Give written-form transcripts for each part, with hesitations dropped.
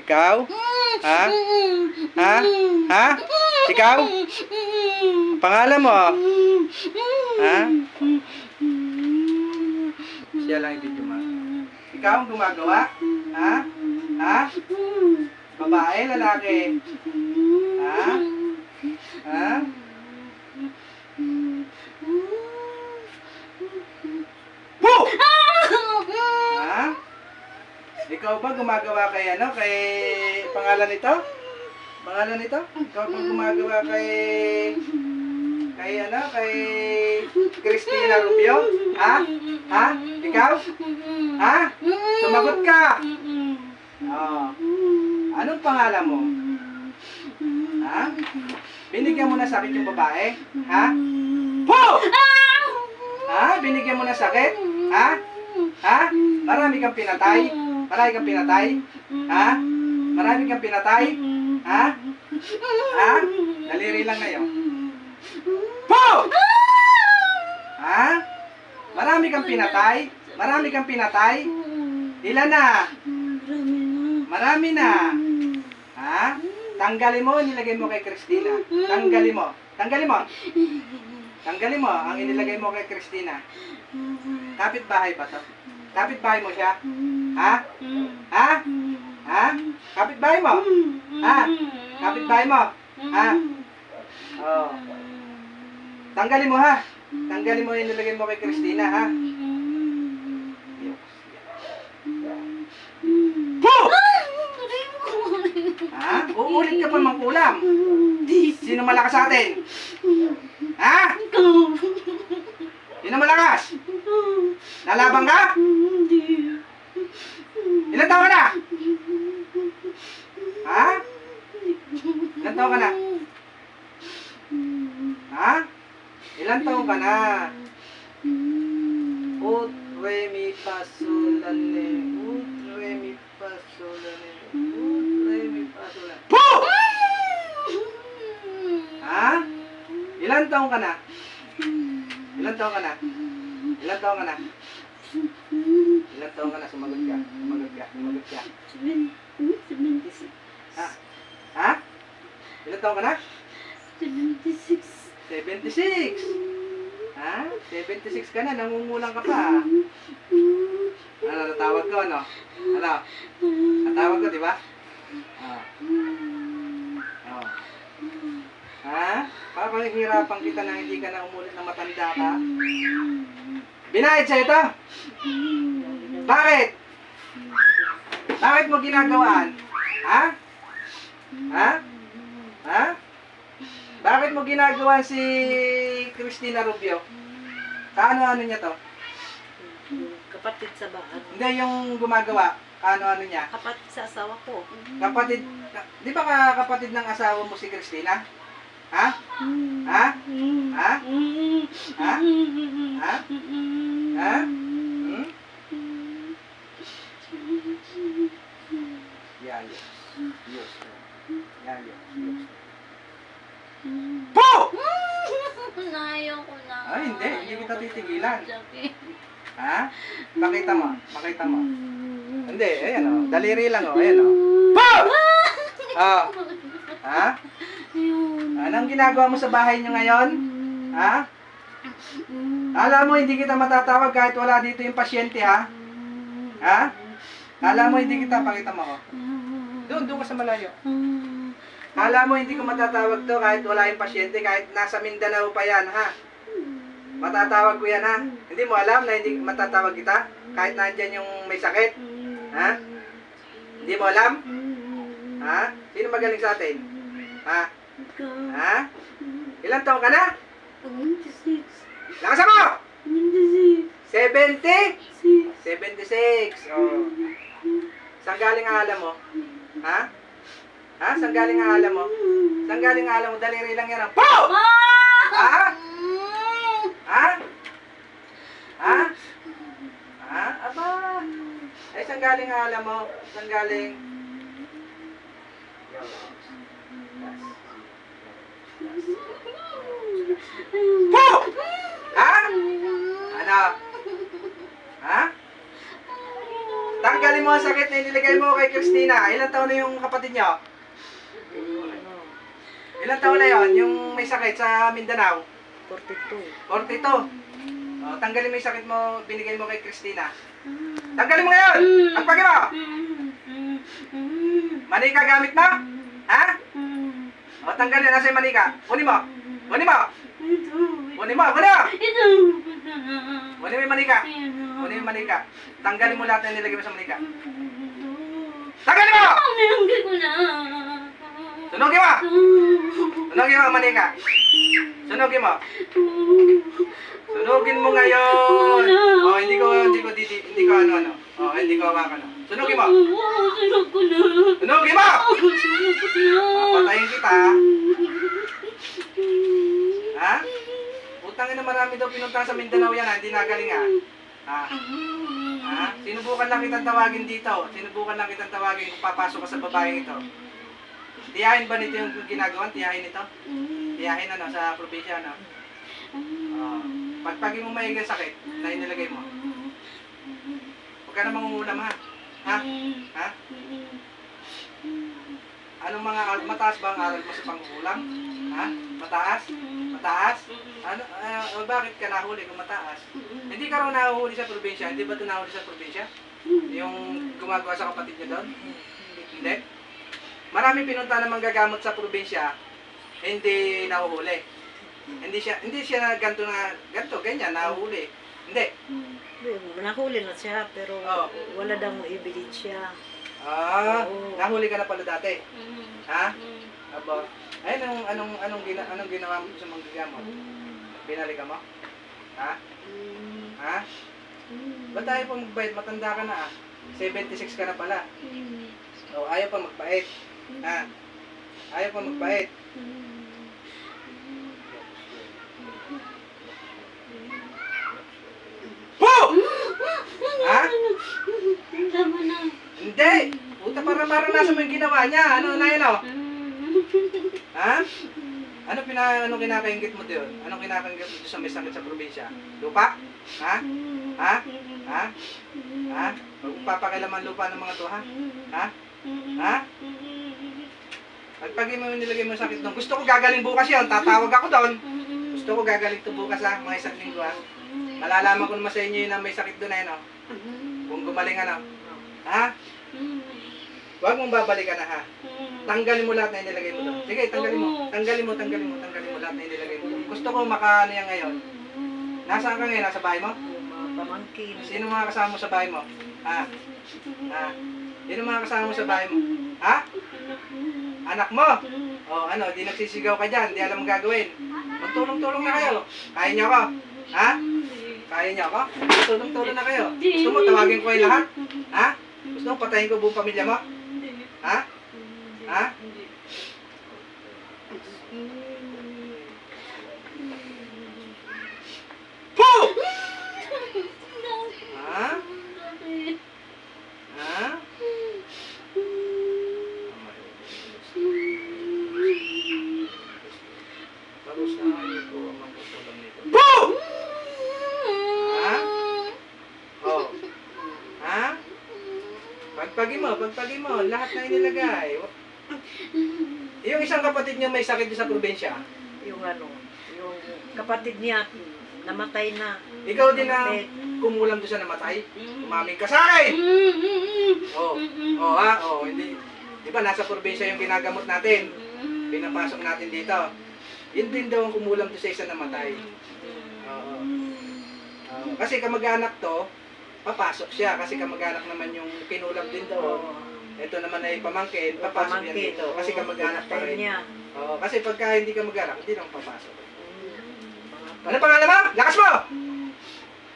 Ikaw? Ha? Ha? Ha? Ikaw? Pangalan mo? Ha? Siya lang i-video mo. Ikaw ang gumagawa? Ha? Ha? Babae, lalaki? Ha? Ha? Woo! Ha? Ikaw ba gumagawa kay ano? Kay pangalan nito? Pangalan nito? Ikaw ba gumagawa kay ano? Kay Cristina Rubio? Ha? Ha? Ikaw? Ha? Sumagot ka! Oh. Anong pangalan mo? Ha? Binigyan mo na sakit yung babae? Ha? Woo! Ha? Binigyan mo na sakit? Ha? Ha? Marami kang pinatay? Marami kang pinatay? Ha? Marami kang pinatay? Ha? Ha? Daliri lang ngayon. Woo! Ha? Marami kang pinatay? Marami kang pinatay? Ilan na? Marami na. Ha? Tanggalin mo, nilagay mo kay Cristina. Tanggalin mo. Tanggalin mo. Tanggalin mo ang inilagay mo kay Cristina. Kapit-bahay ba to? Kapit-bahay mo siya? Ha? Ha? Ha? Kapit-bahay mo? Ha? Kapit-bahay mo? Ha? Oh. Tanggalin mo ha. Tanggalin mo yung inilagay mo kay Cristina ha. Woo! Ha? Uulit ka pa mangkulam. Sino malakas sa atin? Ha? Sino malakas? Nalabang ka? Ilan taon ka na? Ha? Ilan taon ka na? Ha? Ilan taon ka na? Ut, re, mi, fa, sol, la, le. Ut, re, mi, fa, sol, la, le. Ut, re, mi, fa, sol, la. Poo! Ha? Ilan taon ka na? Ilan taon ka na? Ilan taon ka na? Ilan taon ka na? Sumagot ka. Sumagot ka. Sumagot ka. Ha? Ha? Ilan taon ka na? 76. Ha? 76 ka na, nangungulang ka pa. Ano, natawag ko, ano? Ano? Natawag ko, di ba? Ah. Oh. Ha? Papahihirapan kita na hindi ka na umulit na matanda ka? Binayad sa'yo ito? Bakit? Bakit mo ginagawaan? Ha? Ha? Ha? Bakit mo ginagawa si Cristina Rubio? Kaano-ano niya to? Kapatid sa baan. Hindi, yung gumagawa. Kaano-ano niya? Kapatid sa asawa ko. Kapatid, di ba kapatid ng asawa mo si Cristina? Ha? Ha? Ha? Ha? Ha? Ha? Hmm? Yayo. Yes. Yayo. Yes. Po! Ayaw ko na. Ay, hindi kita titigilan. Ha? Pakita mo, pakita mo. Hindi, ayan o. Daliri lang o, ayan o. Po! Oh. Ha? Anong ginagawa mo sa bahay niyo ngayon? Ha? Alam mo, hindi kita matatawag kahit wala dito yung pasyente, ha? Ha? Alam mo, hindi kita, pakita mo ko. Doon ka sa malayo. Alam mo, hindi ko matatawag to kahit wala yung pasyente, kahit nasa Mindanao pa yan, ha? Matatawag ko yan, ha? Hindi mo alam na hindi matatawag kita kahit nandyan yung may sakit? Ha? Hindi mo alam? Ha? Sino magaling sa atin? Ha? Ha? Ilan taon ka na? 76. Lakasan mo! 76. 70? 76. Oh. Saan galing ang alam mo? Ha? Ha? Saan galing ang alam mo? Saan galing ang alam mo? Daliri lang yan ang po! Ha? Ha? Ha? Ha? Aba? Ay, saan galing ang alam mo? Saan galing? Po! Ha? Ano? Ha? Tanggalin mo ang sakit na inilagay mo kay Christina. Ilang taon na yung kapatid niyo? Ano, Ilang taon na yon yung may sakit sa Mindanao? 42. 42. Oh, tanggalin mo yung sakit mo, binigay mo kay Christina. Tanggalin mo ngayon! Agpagin mo! Manika gamit mo? Ha? O, tanggalin. Nasa yung manika? Kunin mo! Kunin mo! Kunin mo! Kunin mo! Kunin mo yung manika. Kunin mo yung manika. Tanggalin mo lahat na nilagay mo sa manika. Tanggalin mo! Sunugin mo! Sunugin mo ang manika. Sunugin mo. Sunugin mo ngayon. Oh, hindi ko ano. Oh, hindi ko hawakan. Sunugin mo. Sunugin mo! Patayin kita. Ha? Utangin na marami daw pinunta sa Mindanao yan ha. Hindi nagaling ha. Ha? Sinubukan lang kitang tawagin dito. Sinubukan lang kitang tawagin kung papasok ka sa babaeng ito. Tiyahin ba nito yung ginagawa? Tiyahin ito? Tiyahin ano sa probinsya ano? Pagpagi mo maigang sakit na inilagay mo. Huwag ka na mangungulam ha. Ha? Ha? Anong mga mataas ba ang aral mo sa pangungulam? Ha? Mataas? Mataas? Ano, bakit ka nahuli kung mataas? Hindi ka raw nahuli sa probinsya. Hindi ba ito nahuli sa probinsya? Yung gumagawa sa kapatid niya doon? Hindi? Marami pinunta na manggagamot sa probinsya, hindi nahuhuli. Hindi siya na ganito, ganyan, nahuhuli. Hindi. Nahuli na siya, pero Oo. wala daw ebidensya. Oo. Nahuli ka na pala dati. Ha? Aba. Ay, anong ginawa mo sa manggagamot? Binalik ka mo? Ha? Ha? Ba't tayo pa magbayad? Matanda ka na ah. 76 ka na pala. O, ayaw pa magpait. Ha? Ayaw pa magpait. Po! Ha? Hindi! Puta, parang nasa mo yung ginawa niya. Ano na yun o? Ha? Ano kinakaingit mo doon? Anong kinakaingit mo doon sa may sakit sa probinsya? Lupa? Ha? Ha? Ha? Ha? Huwag mong papakilaman lupa ng mga to, ha? Ha? Ha? Pagpagi mo yung nilagay mo yung sakit doon. Gusto ko gagaling bukas yun. Tatawag ako doon. Gusto ko gagaling to bukas ha. Mga isang linggo ha. Malalaman ko naman sa inyo yun na may sakit doon na yun o. Kung gumaling ano. Ha? Huwag mong babalikan na ha. Tanggalin mo lahat na inilagay mo doon. Sige, tanggalin mo. Tanggalin mo lahat na inilagay mo doon. Gusto ko makaano yan ngayon. Nasaan ka ngayon? Nasa bahay mo? Pamangkin. Sino mga kasama mo sa bahay mo? Ha? Ha? Sino mga kasama mo sa bahay mo? Ha? Anak mo? O ano, di nagsisigaw ka dyan, di alam ang gagawin. Magtulong-tulong na kayo. Kaya niyo ako? Ha? Kaya niyo ako? Tulong-tulong na kayo. Gusto mo tawagin ko kayo lahat? Ha? Gusto mo patayin ko buong pamilya mo? Ha? Ha? Po! Ha? Ha? Po! Ha? Oh. Ha? Pagpagi mo, lahat na inilagay. Yung isang kapatid niya may sakit sa probinsya. Yung kapatid niya, namatay na. Ikaw din na kumulam doon sa namatay. Umaming ka sa akin! Hindi. Di ba, nasa probinsya yung ginagamot natin. Pinapasok natin dito. Yun din daw ang kumulam doon sa isa namatay. Oo. Kasi kamag-anak to, papasok siya. Kasi kamag-anak naman yung kinulam din daw. Ito naman ay pamangkin, papasok yan dito. Kasi kamag-anak pa rin. Oo, kasi pagka hindi kamag-anak, hindi naman papasok. Ano pangalan mo? Lakas mo!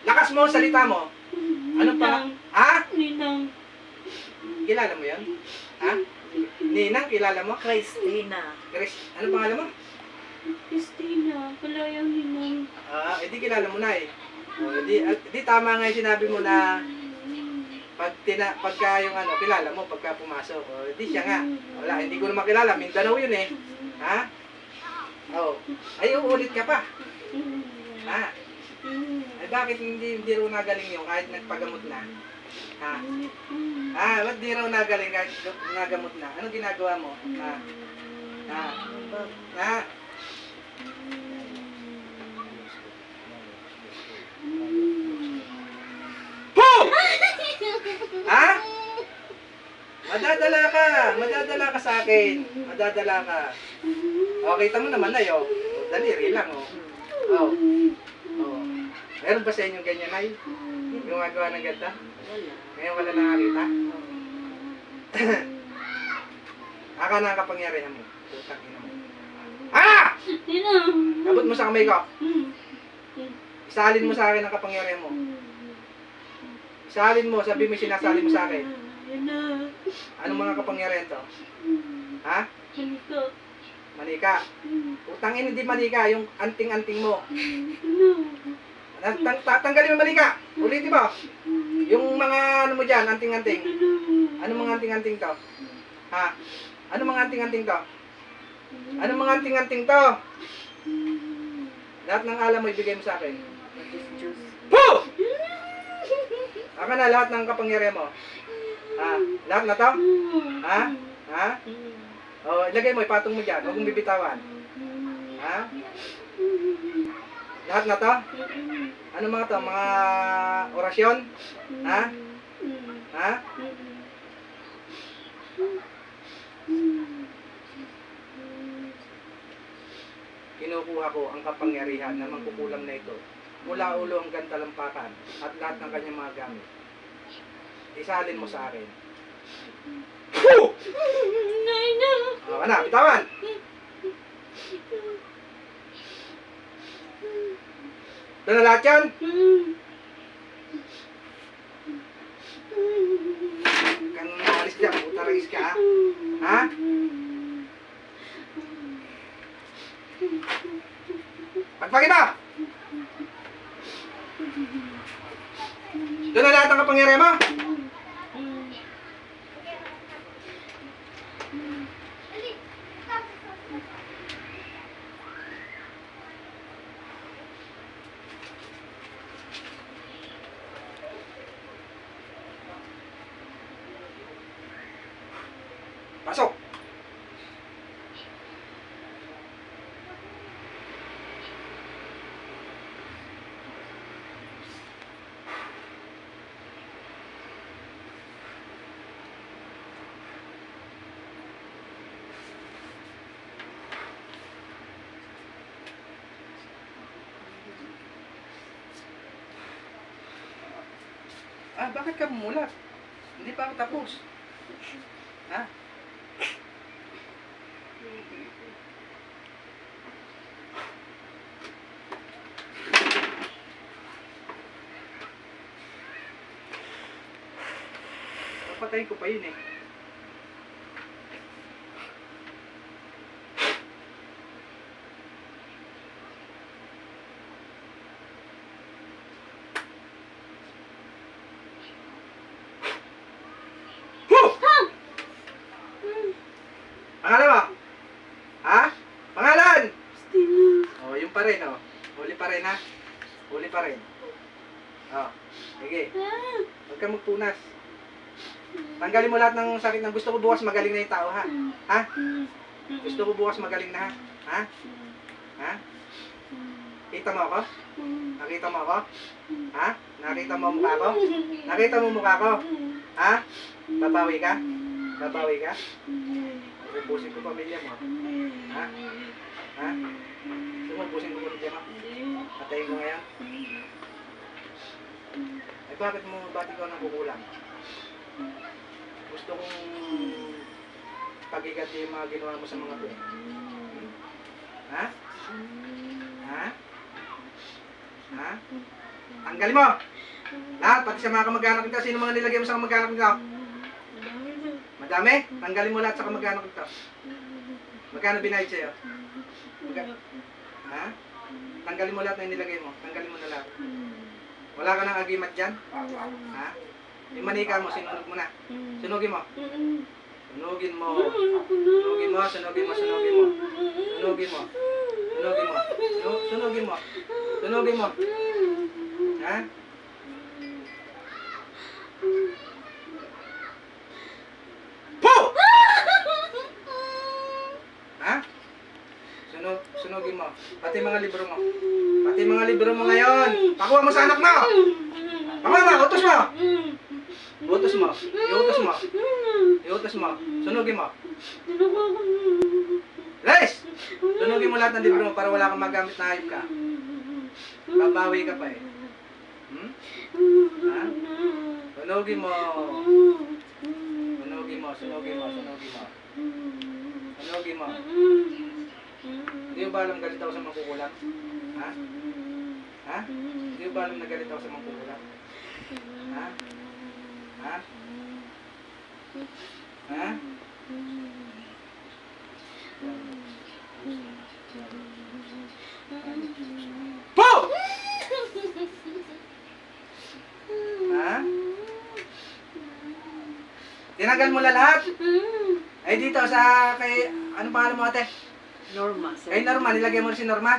Lakas mo, salita mo. Ano pa? Ha? Ninang. Kilala mo yan? Ha? Ninang, kilala mo? Christina. Ano pangalan mo? Christina, palayang ninang. Edi kilala mo na eh. Di tama nga yung sinabi mo na pagka yung kilala mo, pagka pumasok. Di siya nga. Wala, hindi ko na makilala. Mindanao yun eh. Ha? Ay, uulit ka pa. Ha? Ay, bakit hindi rin nagaling yun kahit nagpagamot na? Ha? Ba't di raw nagaling kahit nagamot na? Anong ginagawa mo? Ha? Ha? Po! Ha? Madadala ka sa akin. Madadala ka. O, kita mo naman na yun. Daliri lang, oh. Oh. Oh. Meron ba sa inyo ganyan, ay? Gumagawa ng ganda? Wala. Ngayon wala nakakita? Aka na ang kapangyarihan mo. Putang ina mo. Abot mo sa kamay ko. Isalin mo sa akin ang kapangyarihan mo. Isalin mo, sabi mo sinasali mo sa akin. Anong mga kapangyarihan to? Ha? Manika. Utang ina, hindi manika, yung anting-anting mo. Tanggalin mo manika. Ulitin mo. Yung mga ano mo dyan, anting-anting. Anong mga anting-anting to? Ha? Anong mga anting-anting to? Anong mga anting-anting to? Lahat ng alam mo, ibigay mo sa akin. Po! Aka na lahat ng kapangyarihan mo. Ha? Lahat na to? Ha? Ha? O, ilagay mo, ipatong mo dyan. Huwag mong bibitawan. Ha? Lahat na to? Ano mga to? Mga orasyon? Ha? Ha? Kinukuha ko ang kapangyarihan na mangkukulam na ito mula ulo hanggang talampakan at lahat ng kanyang mga gamit. Isalin mo sa akin. O, na, bitawan! Ito na lahat yan? Kang naalis dyan, putaragis ka, ha? Ha? Pagpakita! Ito na lahat ang kapangyarihan mo? Pasok! Bakit ka bumulat? Hindi pa ako tapos. Ha? Papatayin ko pa yun eh. Pangalan mo? Ha? Pangalan? Oh, yung pa rin, oh. Huli pa rin, ha? Huli pa rin. Oh, sige. Huwag kang magpunas. Tanggalin mo lahat ng sakit ng gusto ko bukas magaling na yung tao, ha? Ha? Gusto ko bukas magaling na, ha? Ha? Ha? Kita mo ako? Nakita mo ako? Ha? Nakita mo ang mukha ko? Nakita mo ang mukha ko? Ha? Babawi ka? Babawi ka? Ubusin ko pamilya mo. Ha? Ha? Gusto mo ubusin ko pamilya mo? Patayin ko ngayon? Ay bakit ikaw nang kukulang? Gusto kong pagigati yung mga ginawa mo sa mga to. Ha? Ha? Ha? Tanggalin mo! Lahat, pati sa mga kamag-anak nito. Sino mga nilagay mo sa kamag-anak nito? Madami? Tanggalin mo lahat sa kamag-anak nito. Magkano binayad sa'yo? Ha? Tanggalin mo lahat na nilagay mo. Tanggalin mo na lahat. Wala ka nang agimat dyan? Ha? Yung manika mo, sinunog mo na. Sunugin mo. Sunugin mo. Sunugin mo, sunugin mo, sunugin mo. Sunugin mo. Sunugin mo. Sunugin mo. Sunugin mo. Ha? mo. Pati mga libro mo. Pati mga libro mo ngayon. Pakuha mo sa anak mo. Pakuha mo, utos mo. Utos mo. Iutos mo. Iutos mo. Sunugin mo. Les! Sunugin mo lahat ng libro mo para wala kang magamit na hayop ka. Babawi ka pa eh. Hmm? Ha? Sunugin mo. Sunugin mo, sunugin mo, sunugin mo. Sunugin mo. Hindi mo ba alam galit ako sa mangkukulam? Ha? Ha? Hindi mo ba alam na galit ako sa mangkukulam? Ha? Ha? Ha? Po! Ha? Tinanggal mo na lahat? Ay dito sa kay ano pangalan mo ate? Norma, sir. Kay Norma, nilagay mo si Norma?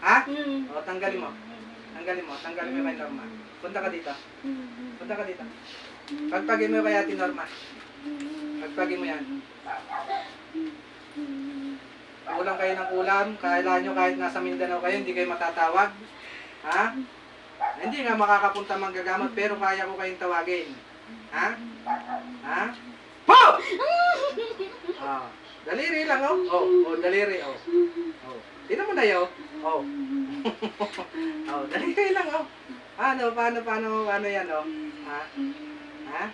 Ha? O tanggalin mo. Tanggalin mo kay Norma. Punta ka dito. Punta ka dito. Pagpagin mo kay Ate Norma. Pagpagin mo yan. Kulang kayo ng ulam, kailangan nyo kahit nasa Mindanao kayo, hindi kayo matatawag. Ha? Hindi nga makakapunta manggagamot, pero kaya ko kayong tawagin. Ha? Ha? Po! Ah, daliri lang, oh. Oh, daliri, oh. Oh. Tignan mo na yun, oh. Oh, daliri lang, oh. Paano yan, oh? Ha? Ha?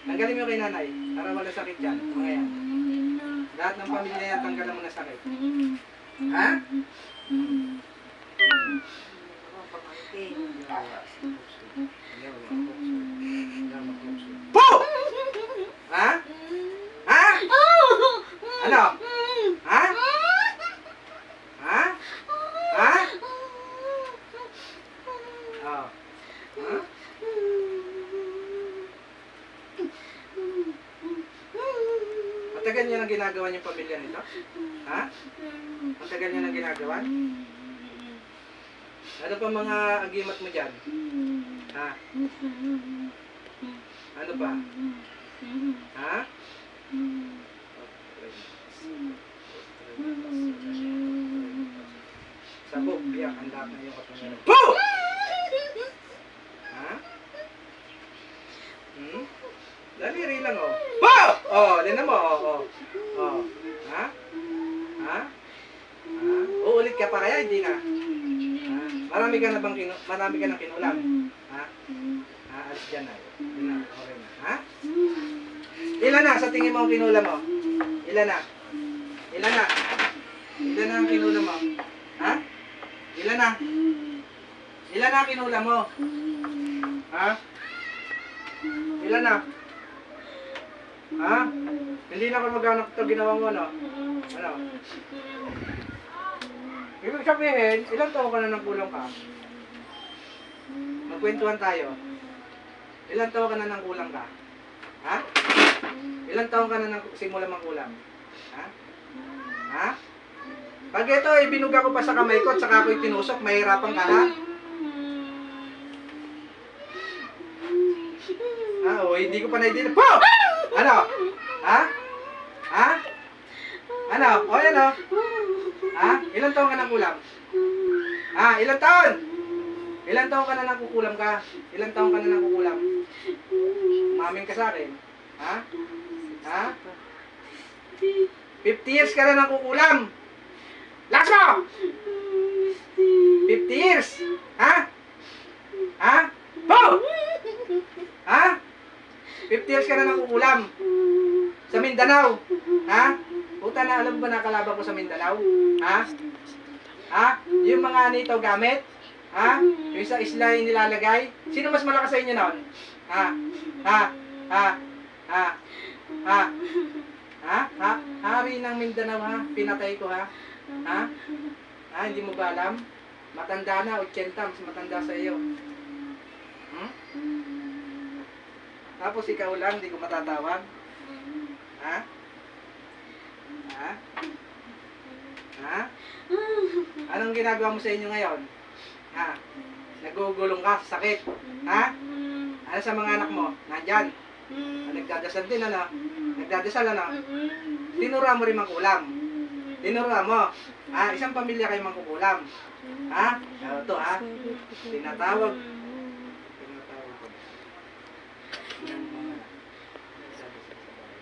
Tanggalin mo kay nanay, para wala sakit yan, mga yan. Lahat ng pamilya yan, tanggalan mo na sakit. Ha? Po! Ha? Ha? Ano? Ha? Ha? Ha? Oh. Ha? Matagal niyo nang ginagawa yung pamilya nito? Ha? Matagal niyo nang ginagawa? Ano pa mga agimat mo dyan? Ha? Ano pa? Ha? Sabog, biyak, ang lahat na yung kapangyarihan. Po! Ha? Hmm? Daliri lang, oh. Po! Oh, linan mo, oh. Oh. Ha? Ha? Ha? Uulit ka pa kaya, hindi na? Ha? Marami ka nang kinulam? Ha? Ha? Alis dyan na. Yun na, okay na. Ha? Ilan na sa tingin mo ang kinulam mo? Ilan na? Ilan na? Ilan na ang kinulam mo? Ha? Ilan na? Ilan na ang kinulam mo? Ha? Ilan na? Ha? Hindi na ako mag-anak ito ginawa mo, ano? Ano? Ibig sabihin, ilang taon ka na nagkulang ka? Magkwentuhan tayo. Ilang taon ka na nang kulang ka? Ha? Ilang taon ka na nang simula mangkulam? Ha? Ha? Pag ito, ibinuga ko pa sa kamay ko at saka ako'y tinusok, mahirapan ka na? Ha? O, hindi ko pa naidin. Po! Ano? Ha? Ha? Ano? O, yan o. Ha? Ilang taon ka nang kulam? Ha? Ilang taon? Ilang taon ka na nang kukulam ka? Ilang taon ka na nang kukulam? Umamin ka sa akin. Ha? Ha? 50 years ka na nang kukulam. Lakas mo! 50 years! Ha? Ha? Po! Ha? 50 years ka na nang kukulam. Sa Mindanao. Ha? Puta na, alam ba nakalaban ko sa Mindanao? Ha? Ha? Yung mga nito gamit? Ha? Yung sa isla yung nilalagay? Sino mas malakas sa inyo noon? Ha? Ha? Ha? Ha? Ha? Ha? Ha? Hari ng Mindanao ha? Pinatay ko ha? Ha? Ha? Hindi mo ba alam? Matanda na, 80 mas matanda sa iyo. Hmm? Tapos ikaw lang, hindi ko matatawag? Ha? Ha? Ha? Anong ginagawa mo sa inyo ngayon? Ha? Nagugulong ka sa sakit? Ha? Ano sa mga anak mo? Nandyan? Nagdadasal din ano? Nagdadasal ano? Tinura mo rin mang ulam? Tinuruan mo. Isang pamilya kayo mangkukulam. Ito Tinatawag. Tinatawag ko. Ng mga sabi sa bahay.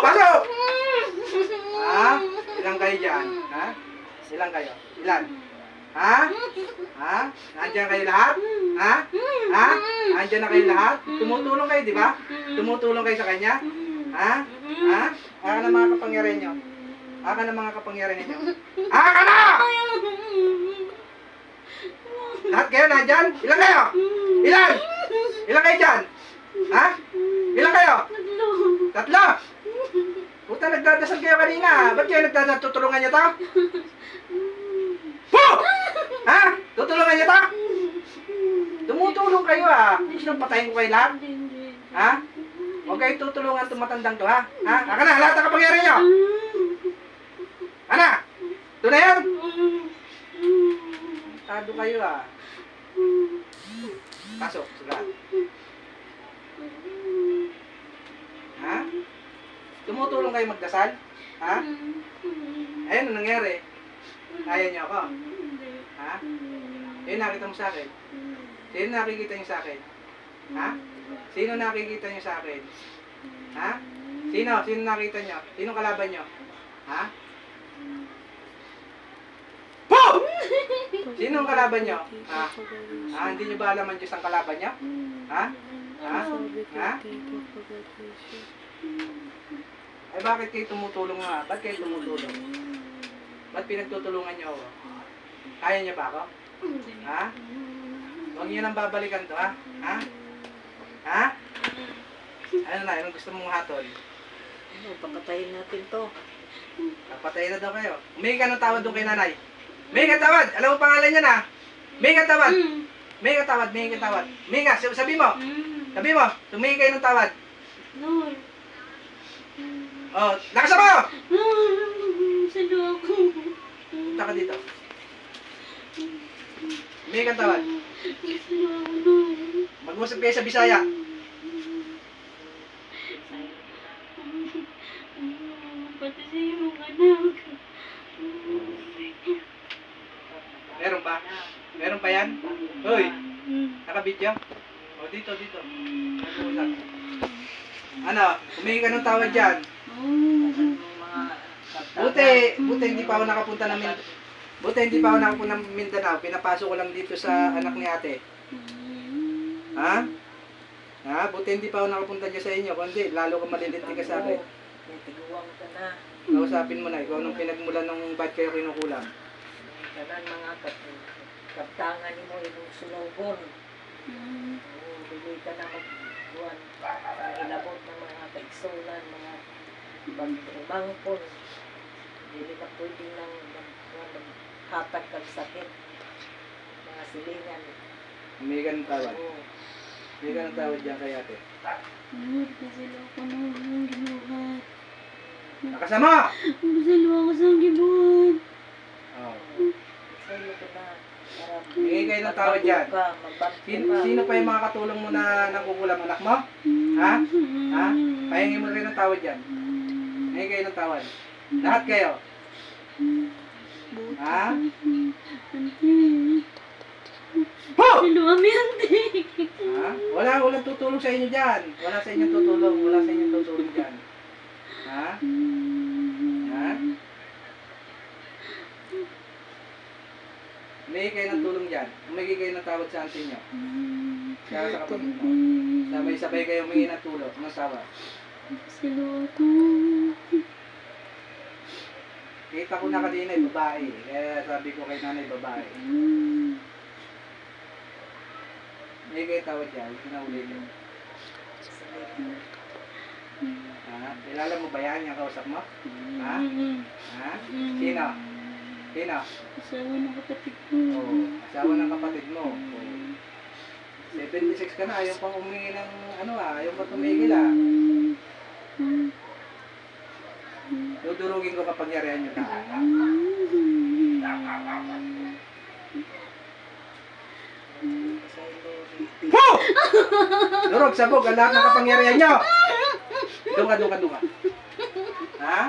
Pasok! Ilang kayo dyan? Ilang kayo? Ilan? Nandiyan kayo lahat? Nandiyan na kayo lahat? Tumutulong kayo, di ba? Tumutulong kayo sa kanya? Aka na mga kapangyarihan nyo. Aka na mga kapangyarihan ninyo. Aka na! Lahat kayo nandyan? Ilan kayo? Ilan? Ilan kayo dyan? Ilan kayo? Tatlo! Puta, nagdadasal kayo kanina. Ba't kayo nagdadasal? Tutulungan niyo to? Tutulungan niyo to? Tumutulong kayo Gusto nang patayin ko kayo lahat? Huwag kayo tutulungan tumatandang to Aka na, lahat ang kapangyarihan niyo! Ito na yan! Tado kayo Pasok, sulat. Tumutulong kayo magdasal? Ayun, ano nangyari? Kaya niyo ako? Ayun, nakita mo sa akin? Sino nakikita niyo sa akin? Sino nakikita niyo sa akin? Sino? Sino nakita niyo? Sino kalaban niyo? Sino ang kalaban niyo? Hindi niyo ba alam ang Diyos ang kalaban niyo? Ay bakit kayo tumutulong Ba't kayo tumutulong? Ba't pinagtutulungan niyo ako? Kaya niyo ba ako? Huwag niyo nang babalikan to Ano na? Anong gusto mong hatol? Papatayin natin to. Papatayin na daw kayo. Humingi ka ng tawad doon kay nanay. Humingi ka tawad! Alam mo pangalan niya Humingi ka tawad! Humingi ka tawad! Humingi ka tawad! Humingi ka! Sabi mo! Sabi mo! Humingi kayo ng tawad! No. Lakas mo! Salo ako. Punta ka dito. Humingi ka ng tawad. Salo ako, no. Mag-usap kayo sa Bisaya. Pati sa iyong anak. Meron pa? Meron pa yan? Hoy! Naka-video? Dito. Mag-usap. Humingi ka ng tawad dyan. Buti hindi pa ako nakapunta ng Mindanao. Buti hindi pa ako nakapunta ng Mindanao. Pinapasok ko lang dito sa anak ni ate. Buti hindi pa ako nakapunta dyan sa inyo. Kundi, lalo ka malilinti ka sa akin. Tiguang ka na. Kausapin mo na, ikaw anong pinagmulan ng ba't kayo kinukulang. Kanan mga kaptangan mo yung sunugon. Bigay ka na magbuwan. Ilabot ng mga kaigsulan, mga bangpon. Hindi na pwedeng nang maghatag kag sakit. Mga silingan. Humingi ka ng tawad. Humingi ka ng tawad dyan kay ate. Lord, masalo ako ng gibuhat. Nakasama! Masalo ako sa gibuhat. Masalo ko na. Humingi kayo ng tawad dyan. Sino pa yung mga katulong mo na nangkukulam? Anak mo? Pahingi mo rin ng tawad dyan. Humingi kayo ng tawad. Lahat kayo. Luwami ante. Walang tutulong sa inyo dyan. Wala sa inyong tutulong. Wala sa inyong tutulong dyan. Humingi kayo ng tulong dyan. Humingi kayo ng tawad sa auntie nyo. Kaya sa kapatid mo. Sabay-sabay kayo humingi ng tulong. Anong sawa? Masalo ako. Kita ko na kanina babae. Kaya sabi ko kay nanay babae. Humingi kayo tawad dyan. Kinauli ko. Kilala mo ba yan? Yung kausap mo? Sino? Sino? Asawa ng kapatid ko. Asawa ng kapatid mo. 76 ka na, ayaw pang humingi ng ayaw pa tumigil Dudurugin ko kapangyarihan niyo. Po! Durog, sabog, ang lahat ng kapangyarihan niyo. Dunga. Ha?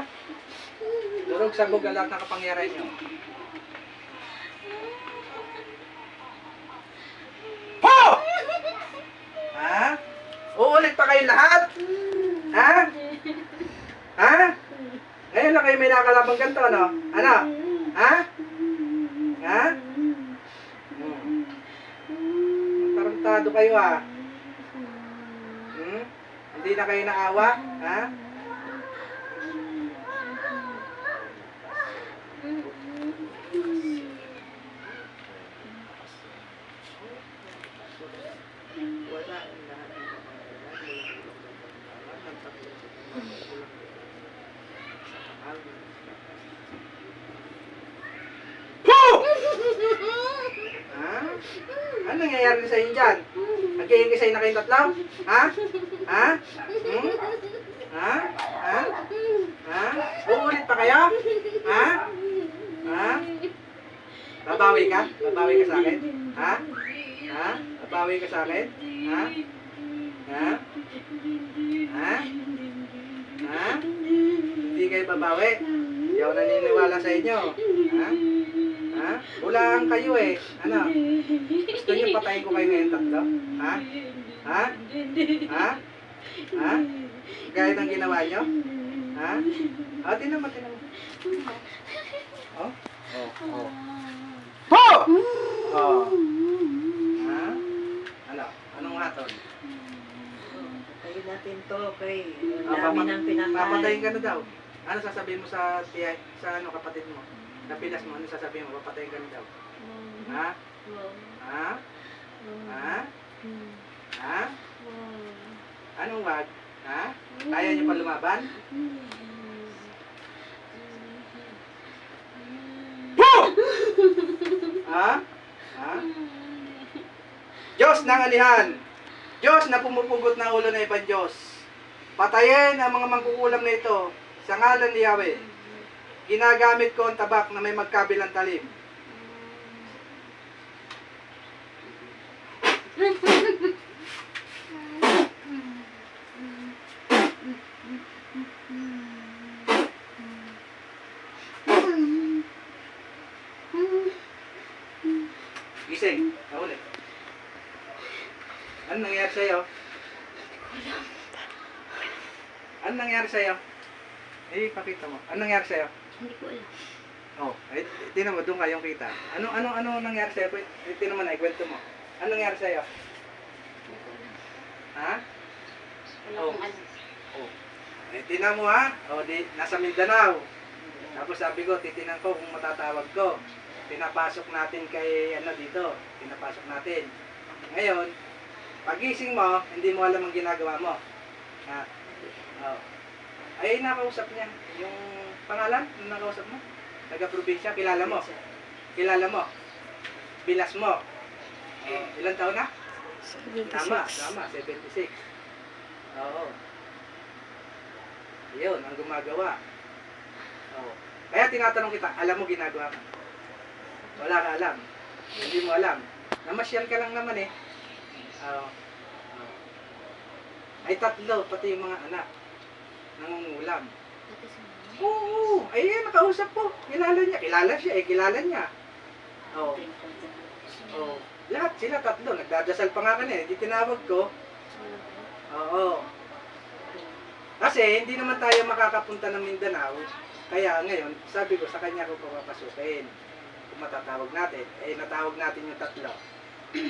Durog, sabog, ang lahat ng kapangyarihan niyo. Po! Ha? Uulit pa kayo lahat? Ha? Ha? Ngayon lang kayo may nakalabang ganito, ano? Ano? Ha? Ha? Tarantado kayo, ah. Hindi na kayo naawa? Ha? Wala. Ha? Ano nangyayari sa inyo dyan? Nag-iingisay na kayong tatlo? Ha? Ha? Ha? Ha? Ha? Uulit pa kayo? Ha? Ha? Babawi ka? Babawi ka sa akin? Ha? Ha? Babawi ka sa akin? Ha? Ha? Ha? Ha? Hindi kayo babawi? Hindi ako naniniwala sa inyo. Ha? Ha? Ulaan kayo eh. Ano? Gusto niyo patayin ko kayo ngayon tatlo? Ha? Ha? Ha? Ha? Gaya ng ginawa niyo? Ha? Ah, tinan mo. Oh? Oh. Po! Oh. Ha? Ano? Anong hatol? Patayin natin to, kay Ah, dami ng pinakain. papatayin ka na daw. Ano sasabihin mo sa ano kapatid mo? Napilas mo, ano sasabihin mo? Papatayin ka na daw. Ha? Ha? Ha? Ha? Anong wag? Ha? Kaya niyo pa lumaban? Po! Ha? Ha? Diyos ng anihan! Diyos na pumupugot na ulo na ibang Diyos. Patayin ang mga mangkukulam na ito sa ngalan ni Yahweh. Ginagamit ko ang tabak na may magkabilang talim. Gising, nahuli. Ano nangyari sa'yo? Ano nangyari sa'yo? Eh, pakita mo. Ano nangyari sa'yo? Hindi ko alam. Oh, eh, tinan mo, doon kayong kita. Ano nangyari sa'yo? Tinan mo na, ikwento mo. Ano nangyari sa'yo? Hindi ko alam. Ha? Wala Oh. akong alam. Oh. Eh, tinan mo ha. Oh, nasa Mindanao. Tapos sabi ko, titinan ko kung matatawag ko. Pinapasok natin kay, dito. Pinapasok natin. Ngayon, pagising mo, hindi mo alam ang ginagawa mo. Ha? Oh. Ay, nakausap niya. Yung pangalan, yung nakausap mo? Taga-probinsya, kilala mo? Kilala mo? Bilas mo? Oh, ilang taon na? 76. Tama, 76. Oo. Yun, ang gumagawa. Oo. Kaya tinatanong kita, alam mo ginagawa ka? Wala ka alam. Hindi mo alam. Namasyal ka lang naman eh. Oo. Oo. Ay tatlo, pati yung mga anak. Nangungulam. Pati si mama. Oo, ay nakausap ko. Kilala niya. Kilala siya eh, kilala niya. Oo. Oo. Lahat sila tatlo. Nagdadasal pa nga kanina. Hindi tinawag ko. Oo. Kasi hindi naman tayo makakapunta ng Mindanao. Kaya ngayon, sabi ko sa kanya ko papapasukin. Kung matatawag natin. Eh, natawag natin yung tatlo.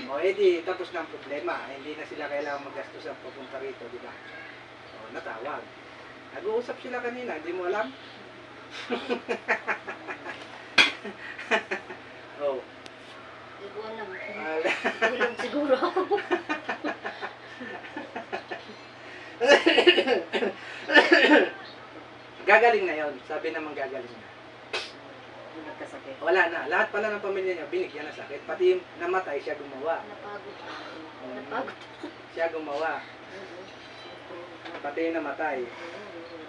O, edi, tapos na ang problema. Hindi na sila kailangan magastos ang pupunta rito, di ba? O, natawag. Nag-uusap sila kanina, hindi mo alam? Oh. Hindi ko alam. Wala. Tulog siguro ako. Gagaling na yon. Sabi naman gagaling na. Nagkasakit. Wala na. Lahat pala ng pamilya niya binigyan ng sakit. Pati yung namatay, siya gumawa. Napagod ako. Napagod. Siya gumawa. Pati yung namatay.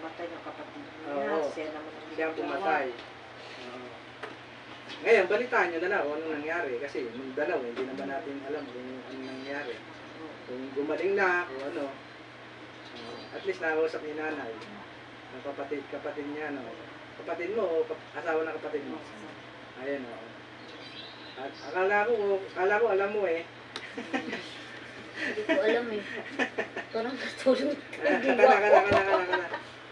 Matay ng kapatid niya. Oo. Siya naman ang Siya ang pumatay. Oo. Ngayon, balitaan nyo na lang kung anong nangyari. Kasi yung dalawa, hindi naman natin alam kung anong nangyari. Kung gumaling na, kung ano. At least nakausap ni nanay. Ang kapatid niya, no? Kapatid mo o asawa ng kapatid mo? Ayan, o. At akala ko alam mo eh. Hindi ko alam eh. Parang natulog. Hindi Kana.